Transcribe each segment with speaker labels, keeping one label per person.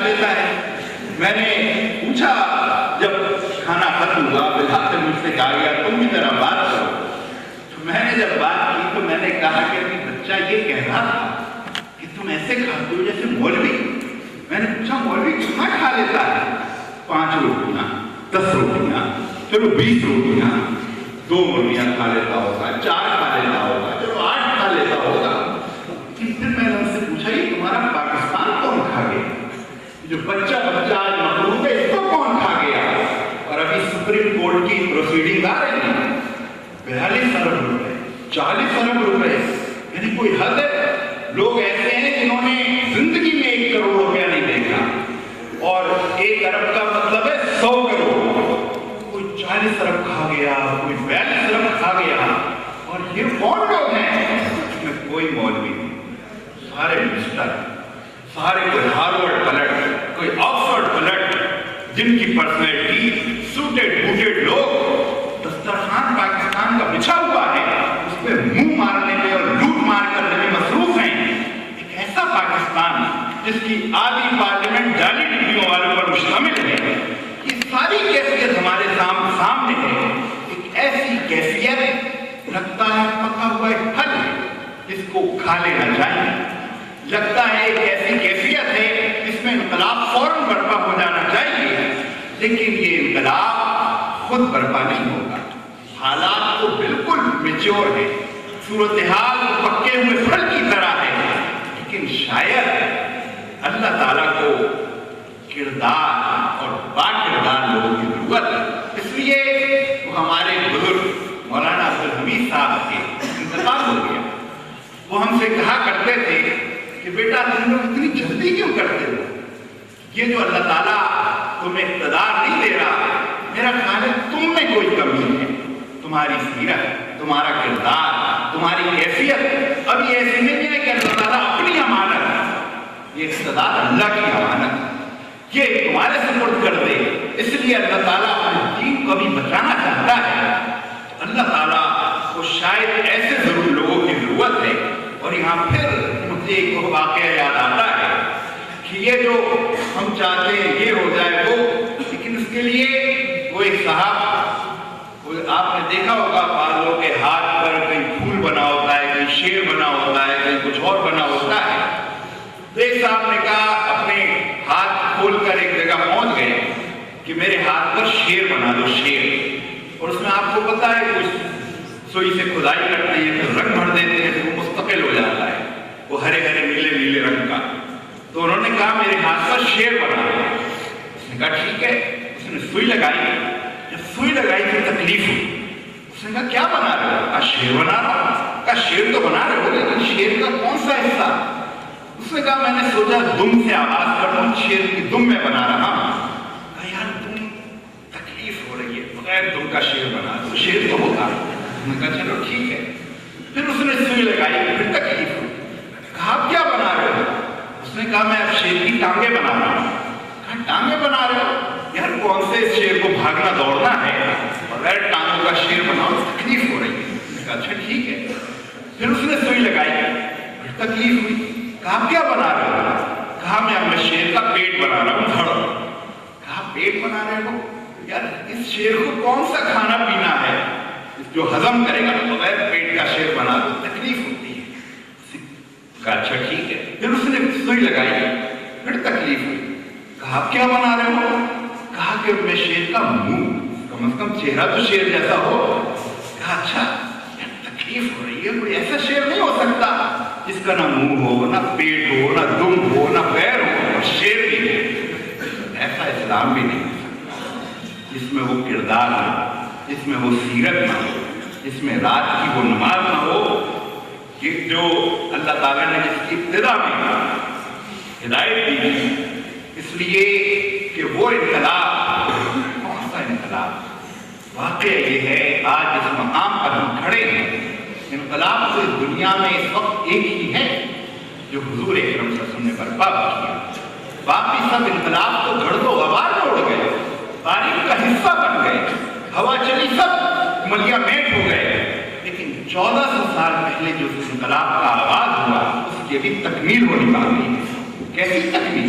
Speaker 1: لیتا ہے. میں نے پوچھا جب کھانا ختم ہوا بلحاظ سے مجھ سے کہا گیا تم بھی ذرا بات کرو. تو میں نے جب بات کی تو میں نے کہا کہ ابھی بچہ یہ کہہ رہا تھا کہ تم ایسے کھاتے ہو جیسے مولوی. میں نے پوچھا مولوی کہاں کھا لیتا ہے؟ 5 روٹیاں 10 روٹیاں چلو 20 روٹیاں 2 روٹیاں کھا لیتا ہوگا 4 کھا لیتا ہوگا چلو 8 کھا لیتا ہوگا. پھر میں نے ان سے پوچھا یہ تمہارا پاکستان کون کھا گیا؟ جو بچہ آج مخلوق ہے اس کو کون کھا گیا؟ اور ابھی سپریم کورٹ کی پروسیڈنگ آ رہی ہے 42 ارب روپے 40 ارب روپے یعنی کوئی حد ہے. لوگ ایسے ہیں جنہوں نے زندگی میں 1 کروڑ روپیہ نہیں دیکھا اور 1 ارب کا مطلب ہے 100 کروڑ. کوئی 40 ارب کھا گیا کوئی 42 ارب کھا گیا. اور یہ کون لوگ ہیں؟ اس میں کوئی مولوی نہیں, سارے مسٹر, سارے کوئی ہارورڈ پلٹ کوئی آکسفورڈ پلٹ جن کی پرسنالٹی سوٹیڈ بوٹیڈ لوگ دسترخوان پاکستان کا بچھا ہوا ہے اس پہ منہ مارنے میں اور لوٹ مار کرنے میں مصروف ہیں. ایک ایسا پاکستان جس کی آدھی پارلیمنٹ جعلی ڈگریوں والوں پر مشتمل ہے. یہ ساری کیفیت ہمارے سامنے ہے. ایک ایسی کیفیت لگتا ہے پکا ہوا ایک پھل اس کو کھا لینا چاہیے. لگتا ہے ایک ایسی کیفیت ہے جس میں انقلاب فوراً برپا ہو جانا چاہیے, لیکن یہ انقلاب خود برپا نہیں ہوگا. حالات تو بالکل میچور ہے, صورتحال پکے ہوئے پھل کی طرح ہے, لیکن شاید اللہ تعالیٰ کو کردار اور با کردار لوگوں کی ضرورت ہے. اس لیے وہ ہمارے بزرگ مولانا عبدالحمید صاحب کے انتقال ہو گیا. وہ ہم سے کہا کرتے تھے کہ بیٹا تم لوگ اتنی جلدی کیوں کرتے ہو؟ یہ جو اللہ تعالیٰ تمہیں اقتدار نہیں دے رہا, میرا خیال ہے تم میں کوئی کمی ہے. تمہاری سیرت, تمہارا کردار, تمہاری کیفیت ابھی ایسی نہیں ہے کہ اللہ تعالیٰ اپنی امانت, یہ اقتدار اللہ کی امانت یہ تمہارے سپرد کر دے. اس لیے اللہ تعالیٰ اپنے دین کو ابھی بچانا چاہتا ہے. اللہ تعالیٰ کو شاید ایسے ضرور لوگوں کی ضرورت ہے. اور یہاں پھر مجھے ایک واقعہ یاد آتا ہے کہ یہ جو ہم چاہتے ہیں یہ ہو جائے وہ, لیکن اس کے لیے وہ ایک صاحب, آپ نے دیکھا ہوگا بعضوں کے ہاتھ پر کہیں پھول بنا ہوتا ہے, کہیں شیر بنا ہوتا ہے, کہیں کچھ اور بنا ہوتا ہے. تو ایک صاحب نے کہا اپنے ہاتھ کھول کر ایک جگہ پہنچ گئے کہ میرے ہاتھ پر شیر بنا دو, شیر. اور اس میں آپ کو پتا ہے کچھ سوئی سے کھدائی کرتے ہیں پھر رنگ بھر دیتے ہیں تو وہ مستقل ہو جاتا ہے, وہ ہرے ہرے نیلے نیلے رنگ کا. تو انہوں نے کہا میرے ہاتھ پر شیر بنا دو. اس نے کہا ٹھیک ہے. اس نے سوئی لگائی, جب سوئی لگائی تو تکلیف ہوئی. اس نے کہا کیا بنا رہے ہو؟ کہا شیر بنا رہا ہوں. کہا شیر تو بنا رہے ہو لیکن شیر کا کون سا حصہ؟ اس نے کہا میں نے سوچا دم سے آواز کر دوں, شیر کی دم میں بنا رہا ہوں. کہا یار دم تکلیف ہو رہی ہے, بغیر دم کا شیر بنا دو, شیر تو ہوگا. اس نے کہا چلو ٹھیک ہے. پھر اس نے سوئی لگائی, پھر تکلیف ہوئی. کہا آپ کیا بنا رہے ہو؟ اس نے کہا میں اب شیر کی ٹانگیں بنا رہا ہوں. کہا ٹانگیں بنا رہے ہو؟ یار کون سے شیر کو بھاگنا دوڑنا ہے, بغیر ٹانگوں کا شیر بناؤ, تکلیف ہو رہی ہے. اس نے کہا اچھا ٹھیک ہے. پھر اس نے سوئی لگائی, پھر تکلیف ہوئی. کہا آپ کیا بنا رہے ہو؟ کہا میں اب شیر کا پیٹ بنا رہا ہوں, دھڑ. کہا پیٹ بنا رہے ہو؟ یار اس شیر کو کون سا کھانا پینا ہے جو ہضم کرے گا, بغیر پیٹ کا شیر بنا دو, تکلیف ہوتی ہے. کہا اچھا ٹھیک ہے. پھر اس نے سوئی لگائی, پھر تکلیف ہوئی. کہا آپ کیا بنا رہے ہو؟ کہا کہ میں شیر کا منہ, کم از کم چہرہ تو شیر جیسا ہو. کہا اچھا یار تکلیف ہو رہی ہے, کوئی ایسا شیر نہیں ہو سکتا جس کا نہ منہ ہو, نہ پیٹ ہو, نہ دم ہو, نہ پیر ہو, اور شیر بھی ہو. ایسا اسلام بھی نہیں ہو سکتا جس میں وہ کردار نہ, جس میں وہ سیرت نہ ہو, جس میں رات کی وہ نماز نہ ہو کہ جو اللہ تعالیٰ نے جس کی ابتدا میں ہدایت دی. اس لیے کہ وہ انقلاب, کون سا انقلاب؟ واقعہ یہ ہے آج جس مقام پر ہم کھڑے ہیں, انقلاب تو اس دنیا میں اس وقت ایک ہی ہے جو حضور اکرم صلی اللہ علیہ وسلم نے برپا کیا. باقی سب انقلاب تو گھڑ دو غبار میں اڑ گئے, تاریخ کا حصہ بن گئے, ہوا چلی سب ملیا میٹ ہو گئے. لیکن 1400 سال پہلے جو اس انقلاب کا آغاز ہوا اس کی ابھی تکمیل ہونی باقی ہے. کیسی تکمیل؟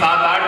Speaker 1: 7-8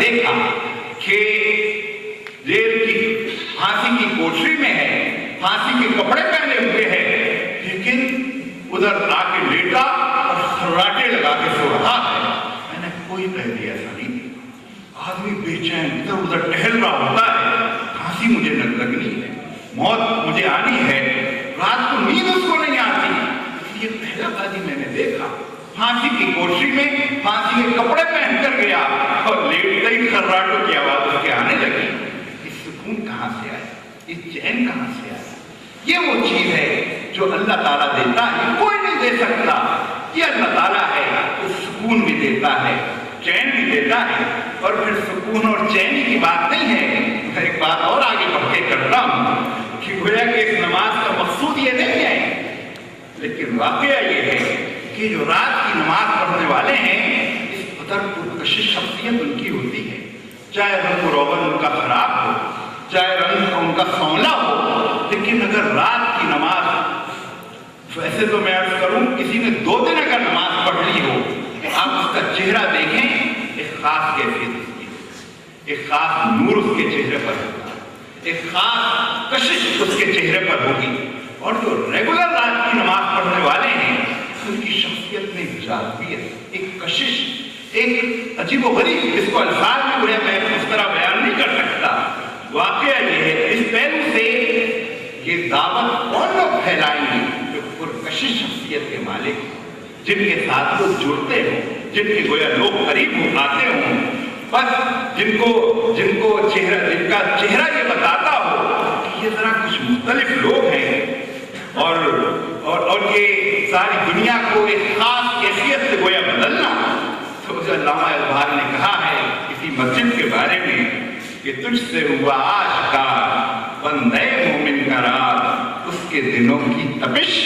Speaker 1: دیکھا کہ جیل کی پھانسی کی کوٹری میں ہے، پھانسی کے کپڑے پہنے ہوئے ہے، لیکن ادھر آ کے لیٹا اور خراٹے لگا کے سو رہا ہے۔ میں نے کوئی قیدی ایسا نہیں دیکھا۔ آدمی بے چین ادھر ادھر ٹہل رہا ہوتا ہے، پھانسی مجھے لگنی ہے، موت مجھے آنی ہے، رات کو نیند اس کو نہیں آتی۔ یہ پہلا قیدی میں نے دیکھا پھانسی کی کوٹری میں پھانسی کے کپڑے پہن کر گیا اور لیٹتے ہی خراٹوں کی آواز اس کے آنے لگی۔ یہ سکون کہاں سے آیا؟ یہ چین کہاں سے آیا؟ یہ وہ چیز ہے جو اللہ تعالیٰ دیتا ہے، کوئی نہیں دے سکتا۔ یہ اللہ تعالیٰ ہے جو سکون بھی دیتا ہے، چین بھی دیتا ہے۔ اور پھر سکون اور چین کی بات نہیں ہے، میں ایک بات اور آگے بڑھ کے کرتا ہوں کہ گویا کہ اس نماز کا مقصود یہ نہیں ہے، لیکن واقعہ یہ ہے کہ جو رات کی نماز پڑھنے والے ہیں اس قدر پرکشش شخصیت ان کی ہوتی ہے، چاہے رنگ و روغن ان کا خراب ہو، چاہے رنگ ان کا سونلا ہو، لیکن اگر رات کی نماز، ویسے تو میں عرض کروں کسی نے 2 دن اگر نماز پڑھ لی ہو، آپ اس کا چہرہ دیکھیں، ایک خاص کیفیت اس کی، ایک خاص نور اس کے چہرے پر ہوگا، ایک خاص کشش اس کے چہرے پر ہوگی۔ اور جو ریگولر رات کی نماز پڑھنے والے ہیں ان کی شخصیت میں جاذبیت، ایک کشش، ایک عجیب و غریب، اس کو الفاظ میں گویا میں اس طرح بیان نہیں کر سکتا۔ واقعہ یہ ہے، اس پہلو سے یہ دعوت کون لوگ پھیلائیں گے؟ جو پرکشش شخصیت کے مالک، جن کے ساتھ لوگ جڑتے ہوں، جن کے گویا لوگ قریب ہو آتے ہوں، بس جن کا چہرہ یہ بتاتا ہو کہ یہ ذرا کچھ مختلف لوگ ہیں، اور یہ ساری دنیا کو ایک خاص کیفیت سے گویا بدلنا۔ تو علامہ اقبال نے کہا ہے کسی مسجد کے بارے میں کہ تجھ سے ہوا آشکار بندے مومن کا راز، اس کے دنوں کی تپش،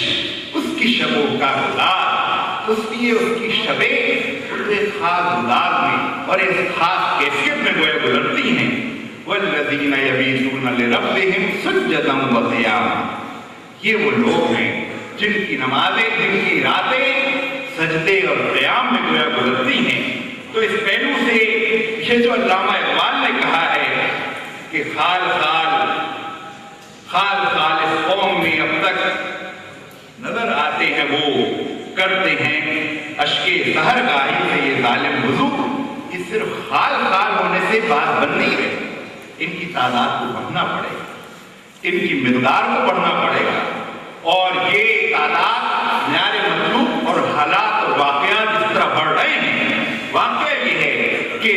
Speaker 1: اس کی شبوں کا گلاب، اس کی شبیں ایک خاص انداز میں اور ایک خاص کیفیت میں گویا گزرتی ہیں۔ والذین یبیتون لربہم سجدا وقیاما، یہ وہ لوگ ہیں جن کی نمازیں، جن کی راتیں سجدے اور قیام میں گویا گزرتی ہیں۔ تو اس پہلو سے یہ جو علامہ اقبال نے کہا ہے کہ خال خال اس قوم میں اب تک نظر آتے ہیں، وہ کرتے ہیں اشکے سحر گاہی سے یہ ظالم وضو، یہ صرف خال ہونے سے بات بن نہیں رہی، ان کی تعداد کو بڑھنا پڑے گا، ان کی مقدار کو بڑھنا پڑے گا، اور یہ تعداد معیار مطلوب اور حالات اور واقعات جس طرح بڑھ رہے ہیں، واقعہ یہ ہے کہ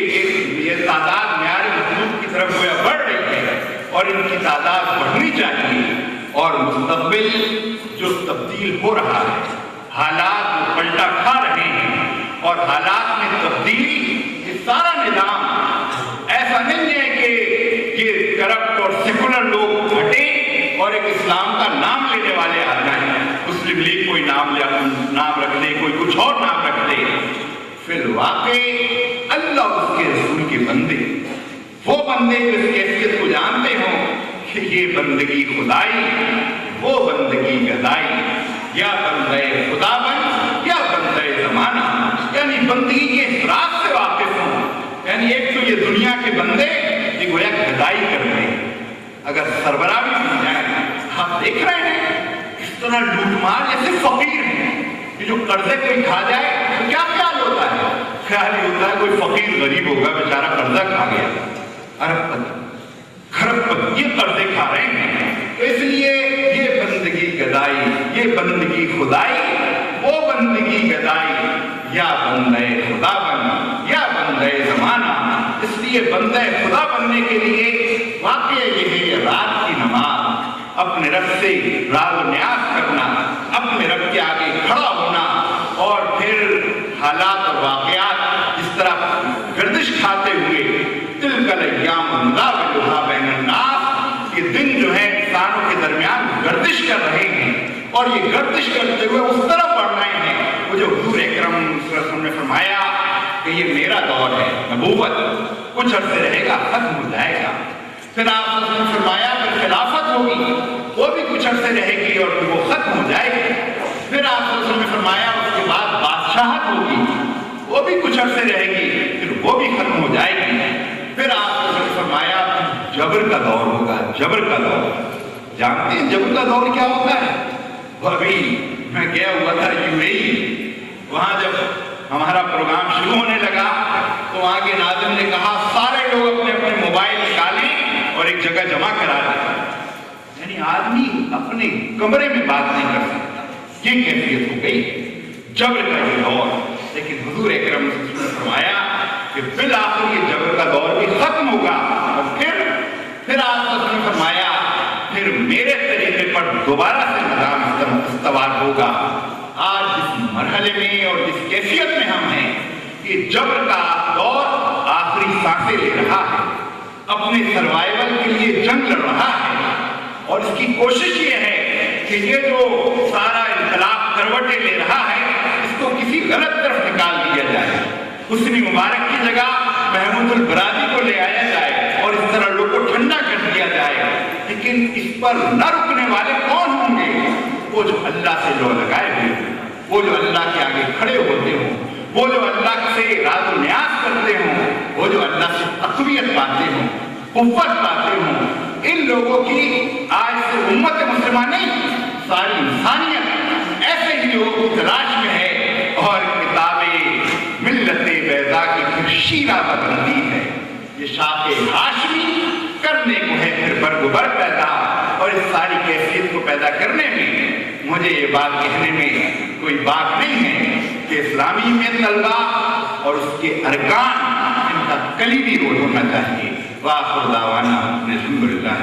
Speaker 1: یہ تعداد معیار مطلوب کی طرف گویا بڑھ رہی ہے اور ان کی تعداد بڑھنی چاہیے۔ اور مستقبل جو تبدیل ہو رہا ہے، حالات پلٹا کھا رہے ہیں، اور حالات میں تبدیلی، یہ سارا نظام ایسا نہیں ہے کہ یہ کرپٹ اور سیکولر لوگ ہٹیں اور ایک اسلام کا نام لینے والے آ جائیں، مسلم لیگ کوئی نام رکھ دے، کوئی کچھ اور نام رکھ دے۔ فی الواقع اللہ اس کے رسول کے بندے، وہ بندے جو اس کیفیت کو جانتے ہوں کہ یہ بندگی خدائی، وہ بندگی گدائی، یا بندے خدا بن یا بندے زمانہ، یعنی بندگی کے احساس سے واقف ہوں۔ یعنی ایک تو یہ دنیا کے بندے یہ گویا گدائی کر رہے ہیں، اگر سربراہ بھی بن جائیں، آپ دیکھ رہے ہیں اس طرح لوٹ مار جیسے فقیر ہیں، یہ جو قرضے کوئی کھا جائے تو کیا خیال ہوتا ہے؟ خیال ہی ہوتا ہے کوئی فقیر غریب ہوگا، بیچارہ قرضہ کھا گیا، ارب پتی خرب پتی، یہ قرضے کھا رہے ہیں۔ تو اس لیے یہ بندگی گدائی، یہ بندگی خدائی، وہ بندگی گدائی، یا بندے خدا بن یا بندے زمانہ۔ اس لیے بندے خدا بننے کے لیے واقعہ یہ ہے کہ رات کی نماز، اپنے رب سے راز و نیاز کرنا، اپنے رب کے آگے کھڑا ہونا، اور پھر حالات اور واقعات اس طرح گردش کھاتے ہوئے تلک الایام نداولها بین الناس، یہ دن جو ہے انسانوں کے درمیان گردش کر رہے ہیں، اور یہ گردش کرتے ہوئے اس طرح بڑھ رہے ہیں وہ جو حضور اکرم صلی اللہ علیہ وسلم نے فرمایا کہ یہ میرا دور ہے، نبوت کچھ عرصے رہے گا، ختم ہو جائے گا۔ پھر آپ صلی اللہ علیہ وسلم نے فرمایا کہ خلافت ہوگی، وہ بھی کچھ عرصے رہے گی اور وہ ختم ہو جائے گی۔ پھر آپ صلی اللہ علیہ وسلم نے فرمایا اس کے بعد بادشاہت ہوگی، وہ بھی کچھ عرصے رہے گی، پھر وہ بھی ختم ہو جائے گی، پھر آپ نے فرمایا جبر کا دور ہوگا، جبر کا دور۔ جانتے ہیں جبر کا دور کیا ہوتا ہے؟ وہ ابھی میں گیا ہوا تھا UAE، وہاں جب ہمارا پروگرام شروع ہونے لگا تو وہاں کے ناظم نے کہا سارے لوگ اپنے اپنے موبائل نکالیں اور ایک جگہ جمع کرا دیں، یعنی آدمی اپنے کمرے میں بات نہیں کر سکتا، یہ کیفیت ہو گئی جبر کا یہ دور۔ لیکن حضور اکرم صلی اللہ علیہ وسلم نے فرمایا کہ بالآخر یہ جبر کا دور بھی ختم ہوگا، اور پھر آپ صلی اللہ علیہ وسلم نے فرمایا پھر میرے طریقے پر دوبارہ سے نظام استوار ہوگا۔ آج جس مرحلے میں اور جس کیفیت میں ہم ہیں، یہ جبر کا دور آخری سانسیں لے رہا ہے، اپنے سروائیول کے لیے جنگ لڑ رہا ہے، اور اس کی کوشش یہ ہے کہ یہ جو سارا انقلاب کروٹیں لے رہا ہے اس کو کسی غلط طرف نکال دیا جائے، حسنی مبارک کی جگہ محمود البرادی کو لے آیا جائے اور اس طرح لوگوں کو ٹھنڈا کر دیا جائے۔ لیکن اس پر نہ رکنے والے کون ہوں گے؟ وہ جو اللہ سے لو لگائے ہوئے ہوں، وہ جو اللہ کے آگے کھڑے ہوتے ہوں، وہ جو اللہ سے راز و نیاز کرتے ہوں، وہ جو اللہ سے تقویت پاتے ہوں، قوت پاتے ہوں۔ ان لوگوں کی آج سے امت مسلمہ نہیں، ساری انسانیت ایسے ہی لوگوں کی تلاش میں ہے، اور کتاب ملت بیضا کی پھر شیرہ بدلتی ہے۔ یہ شاخ ہاشمی کرنے کو ہے پھر برگبر پیدا، اور اس ساری کیفیت کو پیدا کرنے میں مجھے یہ بات کہنے میں کوئی بات نہیں ہے کہ اسلامی میں طلبہ اور اس کے ارکان ان کا کلیدی رول ہونا چاہیے۔ وآخر دعوانا الحمدللہ۔